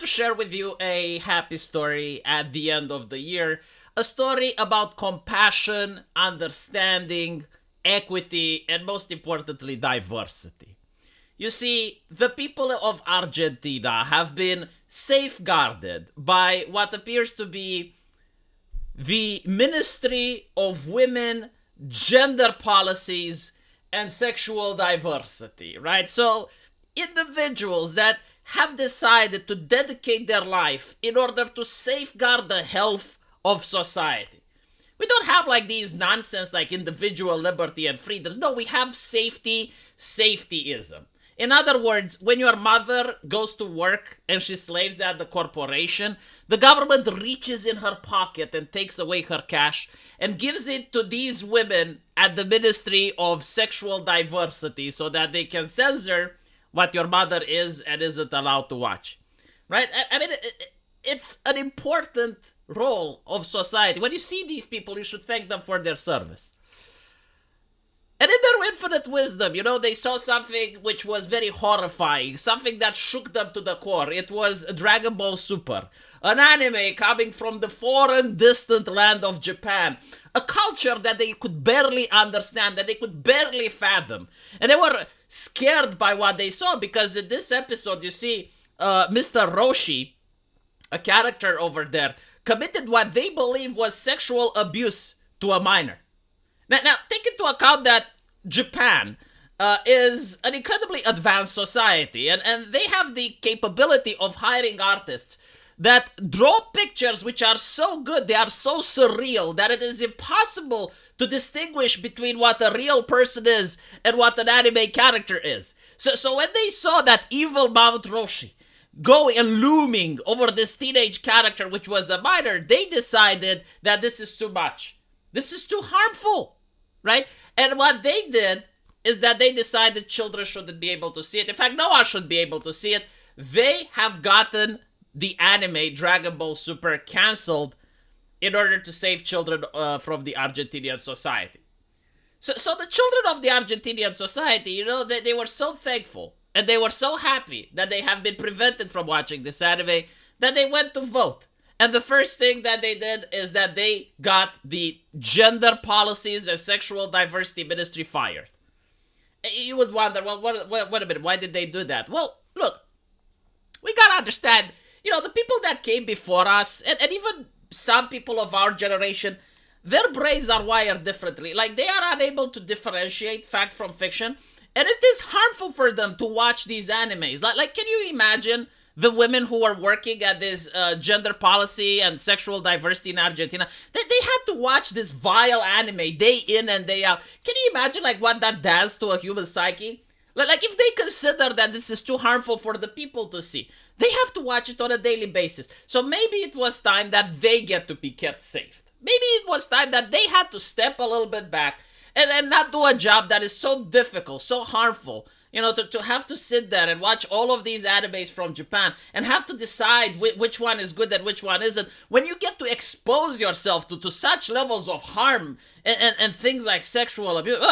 to share with you a happy story at the end of the year. A story about compassion, understanding, equity, and most importantly, diversity. You see, the people of Argentina have been safeguarded by what appears to be the Ministry of Women, Gender Policies, and Sexual Diversity, right? So, individuals that have decided to dedicate their life in order to safeguard the health of society. We don't have like these nonsense like individual liberty and freedoms. No, we have safetyism. In other words, when your mother goes to work and she slaves at the corporation, the government reaches in her pocket and takes away her cash and gives it to these women at the Ministry of Sexual Diversity so that they can censor what your mother is and isn't allowed to watch. Right? I mean, it's an important role of society. When you see these people, you should thank them for their service. And in their infinite wisdom, they saw something which was very horrifying, something that shook them to the core. It was Dragon Ball Super, an anime coming from the foreign, distant land of Japan, a culture that they could barely understand, that they could barely fathom. And they were scared by what they saw, because in this episode, you see Mr. Roshi, a character over there, committed what they believe was sexual abuse to a minor. Now, take into account that Japan is an incredibly advanced society, and they have the capability of hiring artists that draw pictures which are so good, they are so surreal, that it is impossible to distinguish between what a real person is and what an anime character is. So when they saw that evil Mount Roshi going and looming over this teenage character, which was a minor, they decided that this is too much. This is too harmful. Right? And what they did is that they decided children shouldn't be able to see it. In fact, no one should be able to see it. They have gotten the anime Dragon Ball Super canceled in order to save children from the Argentinian society. So the children of the Argentinian society, they were so thankful and they were so happy that they have been prevented from watching this anime that they went to vote. And the first thing that they did is that they got the Gender Policies and Sexual Diversity Ministry fired. You would wonder, well, wait a minute, why did they do that? Well, look, we gotta understand, the people that came before us, and even some people of our generation, their brains are wired differently. Like, they are unable to differentiate fact from fiction, and it is harmful for them to watch these animes. Like can you imagine the women who are working at this gender policy and sexual diversity in Argentina, they had to watch this vile anime day in and day out. Can you imagine what that does to a human psyche? Like if they consider that this is too harmful for the people to see, they have to watch it on a daily basis. So maybe it was time that they get to be kept safe. Maybe it was time that they had to step a little bit back and not do a job that is so difficult, so harmful. To have to sit there and watch all of these animes from Japan and have to decide which one is good and which one isn't, when you get to expose yourself to such levels of harm and things like sexual abuse.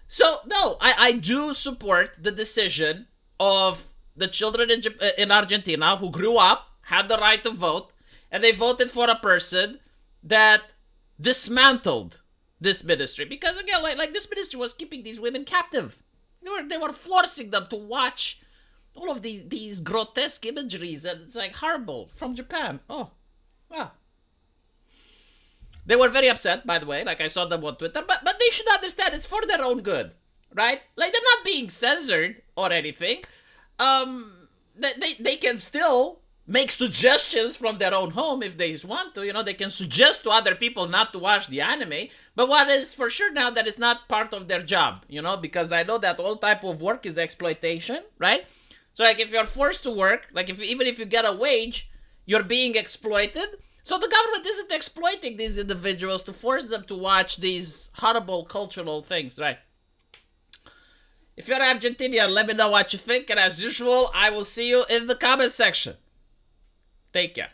So, no, I do support the decision of the children in Argentina who grew up, had the right to vote, and they voted for a person that dismantled this ministry. Because, again, like this ministry was keeping these women captive. They were forcing them to watch all of these grotesque imageries, and it's horrible from Japan. Oh, wow. They were very upset, by the way. I saw them on Twitter, but they should understand it's for their own good, right? They're not being censored or anything. They can still make suggestions from their own home if they want to. They can suggest to other people not to watch the anime. But what is for sure now that it's not part of their job, because I know that all type of work is exploitation, right? So if you're forced to work, even if you get a wage, you're being exploited. So the government isn't exploiting these individuals to force them to watch these horrible cultural things, right? If you're Argentinian, let me know what you think. And as usual, I will see you in the comment section. Take care.